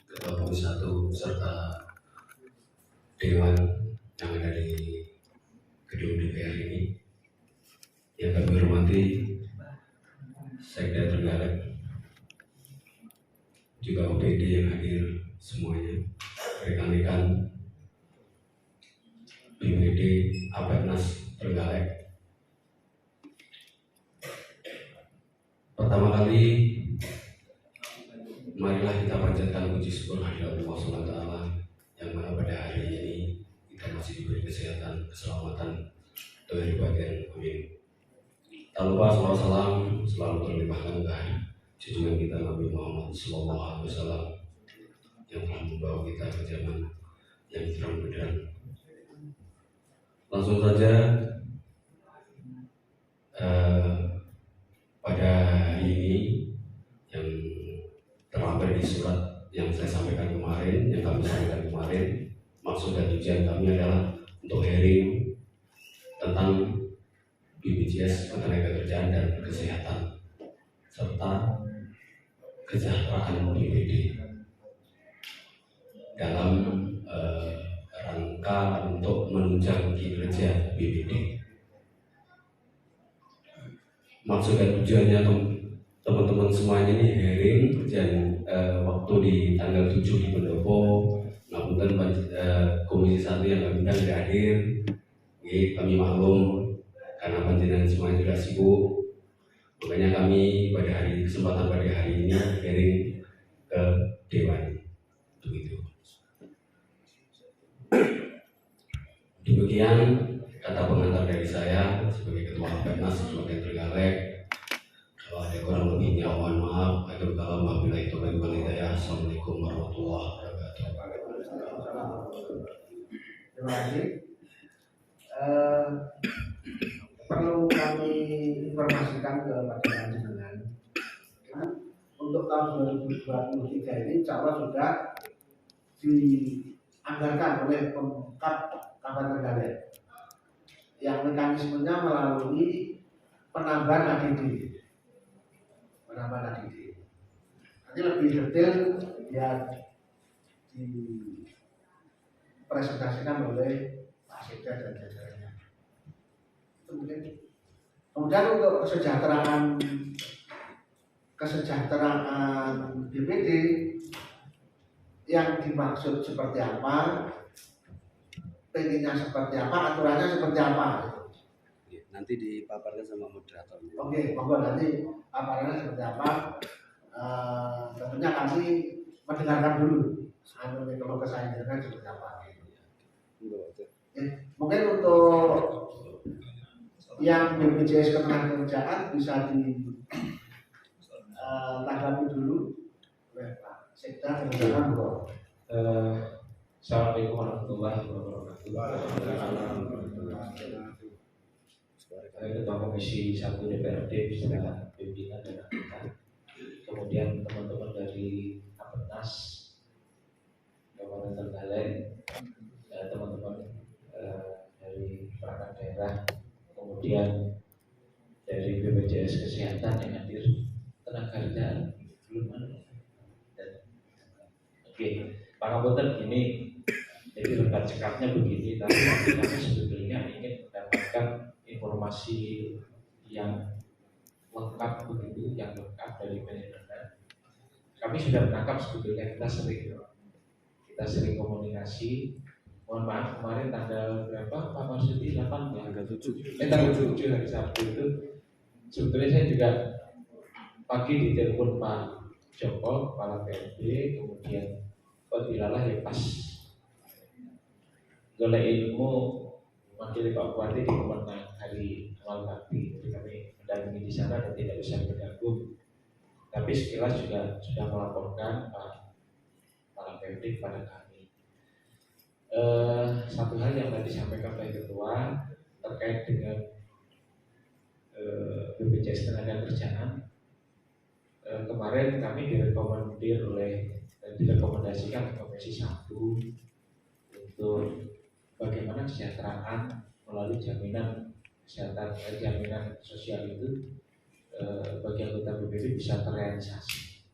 Ketua Komisi 1 serta Dewan yang ada di gedung DPR ini. Yang kami hormati Sekda Trenggalek, juga OPD yang hadir semuanya, rekan-rekan BPD Apetnas Trenggalek. Pertama kali, marilah kita panjatkan puji syukur kehadirat Allah SWT yang mana pada hari ini kita masih diberi kesehatan, keselamatan dari bagian amin. Tak lupa salawat salam selalu terlimpahkan ke junjungan kita Nabi Muhammad SAW yang telah membawa kita ke zaman yang terang benderang. Langsung saja, pada hari ini yang terlambat di surat yang saya sampaikan kemarin, yang kami sampaikan kemarin, maksud dan tujuan kami adalah untuk hearing tentang BPJS Ketenagakerjaan dan Kesehatan serta kesejahteraan BPD dalam rangka untuk menunjang kinerja BPD. Maksud dan tujuannya teman-teman semuanya ini hearing dan waktu di tanggal 7 di Pendopo, namun Komisi 1 yang kami undang tidak hadir. Kami maklum karena panjenengan semuanya juga sibuk, makanya kami pada kesempatan pada hari ini hearing ke Dewan. Begitu. Demikian kata pengantar dari saya sebagai Ketua Apetnas sebagai Trenggalek. Kalau ada kurang lebihnya mohon maaf. Akhirul kalam wabillahi taufiq wal hidayah. Assalamualaikum warahmatullahi wabarakatuh. Terima kasih. Perlu kami informasikan kepada panjenengan untuk tahun 2023 ini insya Allah sudah dianggarkan oleh Pemkab Kabupaten Trenggalek yang mekanismenya melalui penambahan ADD. Nanti lebih detail ya dipresentasikan oleh Pak Sekda dan jajarannya. Kemudian untuk kesejahteraan BPD yang dimaksud seperti apa, pengennya seperti apa, aturannya seperti apa. Nanti dipaparkan sama moderator. Oke, monggo nanti paparannya seperti apa. Tentunya kami mendengarkan dulu kalau kesadaran seperti apa. Mungkin untuk yang BPJS Ketenagakerjaan bisa ditanggapi dulu oleh Pak Sekda dan jajaran. Assalamualaikum warahmatullahi wabarakatuh. Ketua Komisi 1 DPRD beserta pimpinan dan anggota, kemudian teman-teman dari Apetnas Kabupaten Trenggalek, teman-teman dari perangkat daerah, kemudian dari BPJS Kesehatan yang hadir, tenaga kerjaan belum ada. Oke, Pak Kapolter ini, jadi rekat cekapnya begini, tapi kami sebetulnya ingin mendapatkan informasi yang lengkap begitu, yang lengkap dari penelitian. Kami sudah menangkap sebetulnya kita sering komunikasi. Mohon maaf kemarin tanggal berapa Pak Marsudi? 8 ya? Tanggal 7 hari Sabtu itu sebetulnya saya juga pagi ditelepon Pak Joko, kepala PRD, kemudian dilalah ya pas golek ilmu wakil Pak Bupati di Kemenang hari awal bakti. Jadi kami mendampingi di sana dan tidak bisa bergabung. Tapi sekilas juga sudah melaporkan Pak Kepala PRD kepada kami. Satu hal yang tadi disampaikan oleh Ketua terkait dengan BPJS Ketenagakerjaan. Kemarin kami direkomendasikan ke Komisi 1 untuk bagaimana kesejahteraan melalui jaminan kesehatan, jaminan sosial itu bagi anggota BPD bisa terrealisasi.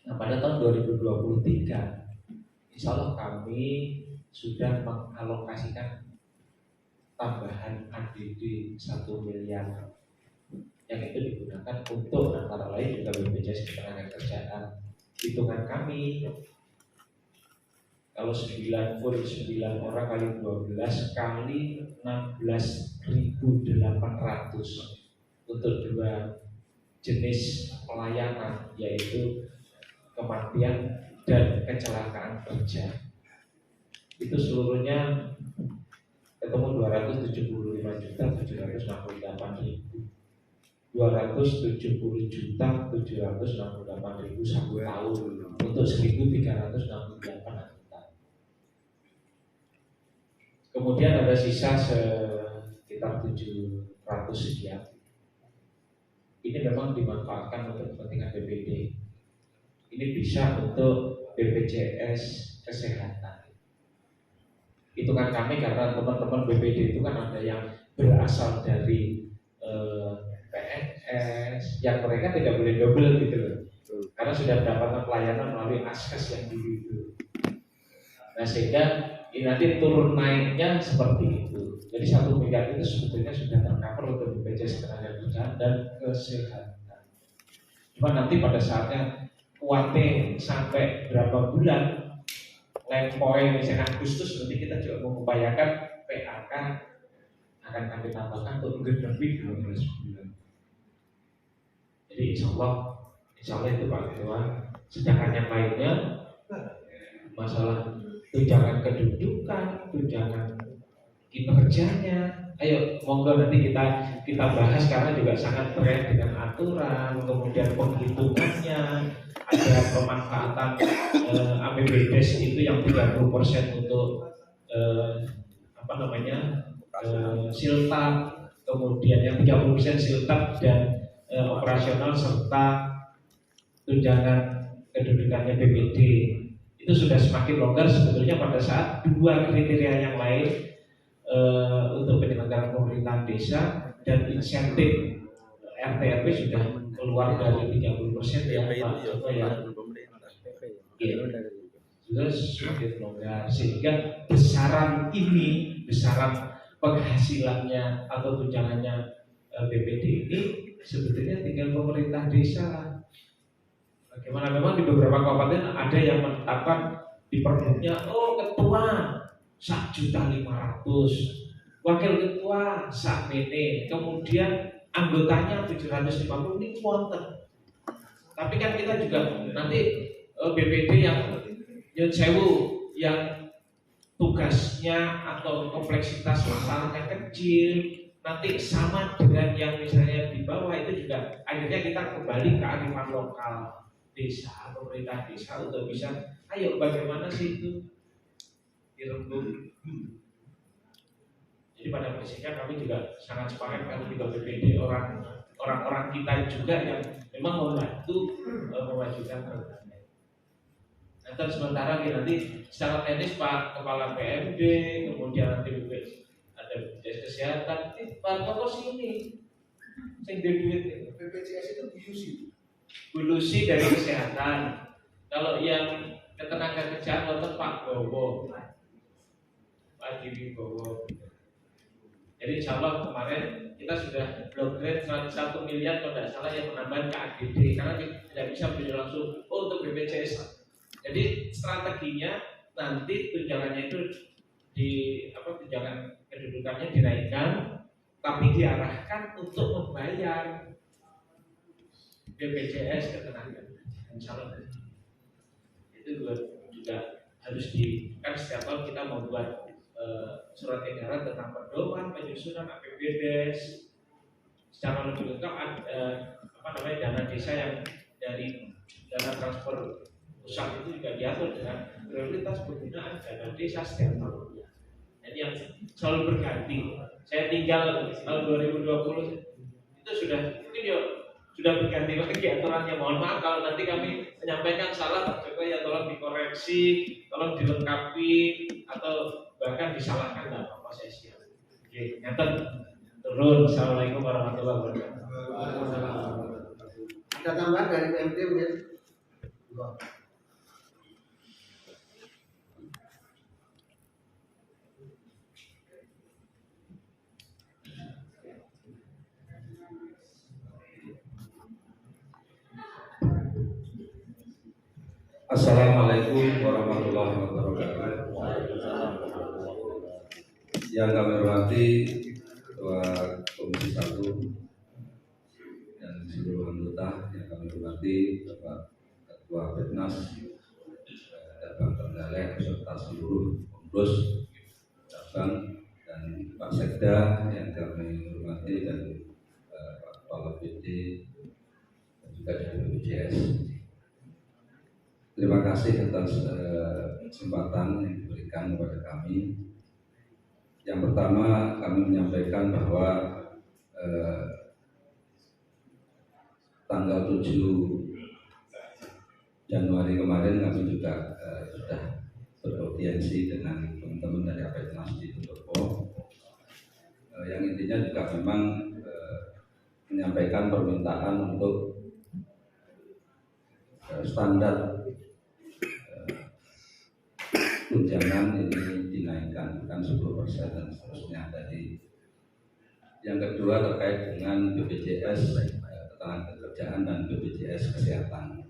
Nah, pada tahun 2023, insya Allah kami sudah mengalokasikan tambahan ADD 1 miliar yang itu digunakan untuk antara lain juga BPJS Ketenagakerjaan. Hitungan kami, kalau 99 orang kali 12 kali 16.800 untuk dua jenis pelayanan, yaitu kematian dan kecelakaan kerja, itu seluruhnya ketemu 270.768.000 satu tahun untuk 1.368 anggota. Kemudian ada sisa sekitar 700 sekian. Ini memang dimanfaatkan untuk kepentingan BPD. Ini bisa untuk BPJS Kesehatan. Hitungan kami karena teman-teman BPD itu kan ada yang berasal dari PNS, yang mereka tidak boleh double gitu loh, karena sudah mendapatkan pelayanan melalui Askes yang dulu itu. Nah sehingga ini nanti turun naiknya seperti itu. Jadi 1 miliar itu sebetulnya sudah tercover untuk BPJS Ketenagakerjaan dan Kesehatan. Cuma nanti pada saatnya kuatnya sampai berapa bulan, lempoy misalnya Agustus, nanti kita juga mengupayakan PAK akan kami tambahkan untuk lebih 12 bulan. Jadi insya Allah itu Pak Ketua. Sedangkan yang lainnya masalah tunjangan kedudukan, tunjangan kinerjanya, ayo monggo nanti kita bahas karena juga sangat terkait dengan aturan, kemudian penghitungannya, ada pemanfaatan APBDes itu yang 30% untuk siltap, kemudian yang 30% siltap dan operasional serta tunjangan kedudukannya BPD. Itu sudah semakin longgar sebetulnya pada saat dua kriteria yang lain untuk penyelenggaraan pemerintahan desa dan insentif RT/RW sudah keluar dari 30% yang sudah semakin longgar, sehingga besaran penghasilannya atau tunjangannya BPD ini sebetulnya tinggal pemerintah desa. Bagaimana memang di beberapa kabupaten ada yang menetapkan di perbuknya, ketua 1.500.000, wakil ketua sak mene, kemudian anggotanya 750 ini wonten. Tapi kan kita juga nanti BPD yang nyun sewu yang tugasnya atau kompleksitas masalahnya kecil, nanti sama dengan yang misalnya di bawah, itu juga akhirnya kita kembali ke kearifan lokal desa, pemerintah desa untuk bisa, ayo bagaimana sih itu dirembuk. Jadi pada prinsipnya kami juga sangat sepakat kalau di BPD orang-orang kita juga yang memang membantu memajukan program. Nah, sementara nanti secara teknis Pak Kepala PMD, kemudian nanti ada BPJS Kesehatan, Pak Toko sini, sing duit BPJS itu bulusi dari kesehatan. Kalau yang ketenagakerjaan nonton Pak Bowo, Pak Didi Bowo. Jadi insya Allah kemarin kita sudah blockgrade 1 miliar kalau tidak salah yang menambahkan ke ADD, karena tidak bisa beli langsung untuk BPJS. Jadi strateginya nanti tunjangannya itu tunjangan kedudukannya dinaikkan, tapi diarahkan untuk membayar BPJS Ketenagakerjaan. Insya Allah itu juga harus kan setiap tahun kita membuat surat edaran tentang pedoman penyusunan APBDes secara lebih lengkap. Dana desa yang dari dana transfer pusat itu juga diatur dengan prioritas penggunaan dana desa setiap tahunnya. Jadi yang selalu berganti. Saya tinggal tahun 2020 itu sudah berganti lagi aturannya. Mohon maaf kalau nanti kami menyampaikan salah, Pak Joko, ya tolong dikoreksi, tolong dilengkapi, atau bahkan disalahkan, tidak apa-apa, saya siap. Oke, nyatet turun. Assalamualaikum warahmatullahi wabarakatuh. Ada tambahan dari PMD mungkin? Assalamualaikum warahmatullahi wabarakatuh. Yang kami hormati Ketua Komisi 1 dan seluruh anggota yang kami hormati, Bapak Ketua Petnas, Bang Terenggalek beserta seluruh pengurus cabang dan Pak Sekda yang kami hormati dan Pak Kepala BD dan juga dari BPJS. Terima kasih atas kesempatan yang diberikan kepada kami. Yang pertama, kami menyampaikan bahwa tanggal 7 Januari kemarin kami juga sudah beraudiensi dengan teman-teman dari Apetnas di Pendopo. Yang intinya juga memang menyampaikan permintaan untuk standar tunjangan ini dinaikkan, bukan 10% dan seterusnya tadi. Yang kedua terkait dengan BPJS Ketenagakerjaan dan BPJS Kesehatan.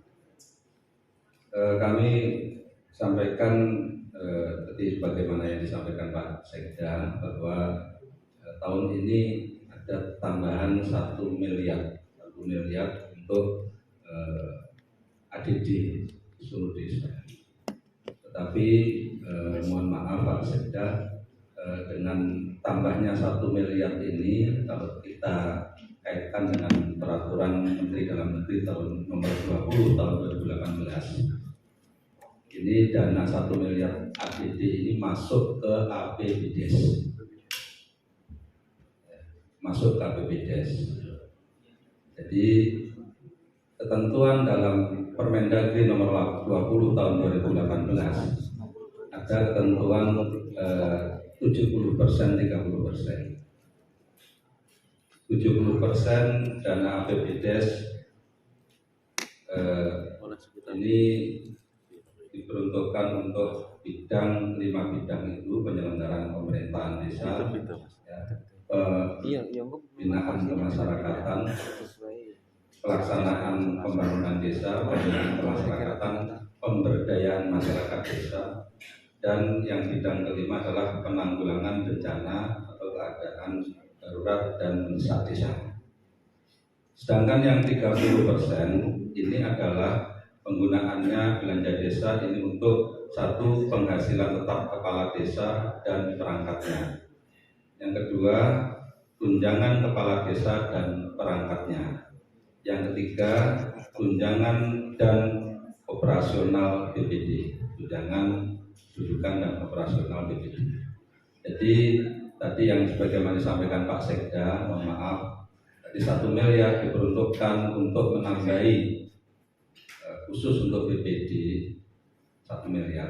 Kami sampaikan tadi sebagaimana yang disampaikan Pak Sekda bahwa tahun ini ada tambahan 1 miliar untuk ADD seluruh desa. Tetapi mohon maaf Pak Sekda, dengan tambahnya 1 miliar ini kalau kita kaitkan dengan peraturan Menteri Dalam Negeri tahun nomor 20 tahun 2018, ini dana 1 miliar APD ini masuk ke APBDes, masuk ke APBDes. Jadi ketentuan dalam Permendagri nomor 20 tahun 2018 ada ketentuan 70% 30%. 70% dana APBDes ini diperuntukkan untuk bidang 5 bidang itu: penyelenggaraan pemerintahan desa, pembinaan kemasyarakatan, pelaksanaan pembangunan desa, pembinaan kemasyarakatan, pemberdayaan masyarakat desa, dan yang bidang kelima adalah penanggulangan bencana atau keadaan darurat dan mendesak desa. Sedangkan yang 30% ini adalah penggunaannya belanja desa ini untuk satu, penghasilan tetap kepala desa dan perangkatnya. Yang kedua, tunjangan kepala desa dan perangkatnya. Yang ketiga, tunjangan dan operasional BPD, tunjangan dudukan dan operasional BPD. Jadi tadi yang sebagaimana disampaikan Pak Sekda, mohon maaf, tadi 1 miliar diperuntukkan untuk menambahi khusus untuk BPD 1 miliar.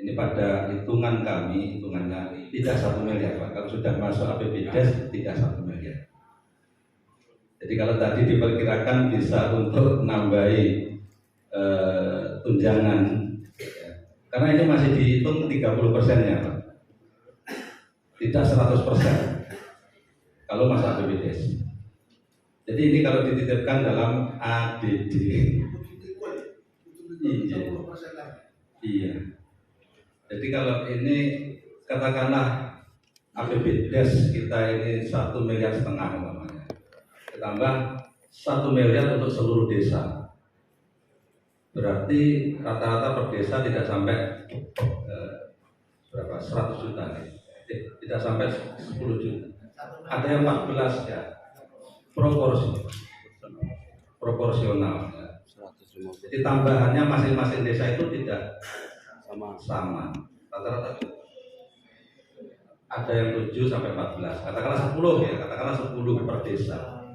Ini pada hitungan kami, hitungannya tidak 1 miliar Pak. Kalau sudah masuk APBDes tidak 1 miliar. Jadi kalau tadi diperkirakan bisa untuk nambahi tunjangan, ya. Karena ini masih dihitung 30%-nya Pak, tidak 100% kalau masa APBDes. Jadi ini kalau dititipkan dalam ADD, iya. Jadi kalau ini katakanlah APBDes kita ini 1,5 miliar namanya, ditambah 1 miliar untuk seluruh desa, berarti rata-rata per desa tidak sampai berapa 100 juta nih. Tidak sampai 10 juta. Ada yang 14 ya. Proporsional ya. Jadi tambahannya masing-masing desa itu tidak sama. Rata-rata ada yang 7 sampai 14. Katakanlah 10 ya, katakanlah 10 per desa.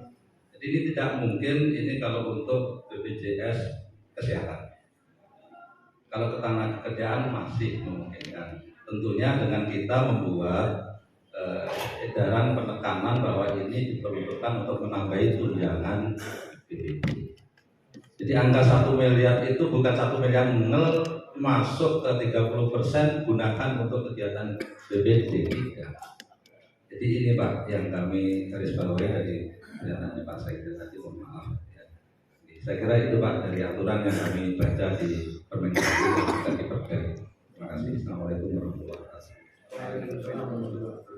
Jadi ini tidak mungkin ini kalau untuk BPJS Kesehatan. Kalau ketenagakerjaan masih memungkinkan. Tentunya dengan kita membuat edaran penekanan bahwa ini diperuntukkan untuk menambahi tunjangan BPD. Jadi angka 1 miliar itu bukan 1 miliar ngel masuk ke 30% gunakan untuk kegiatan BPD. Ya. Jadi ini Pak yang kami garis bawahi dari pernyataannya Pak Sekda tadi, mohon maaf. Ya. Saya kira itu Pak dari aturan yang kami baca di Permendagri dan juga di Perda. Terima kasih. Assalamualaikum warahmatullahi wabarakatuh.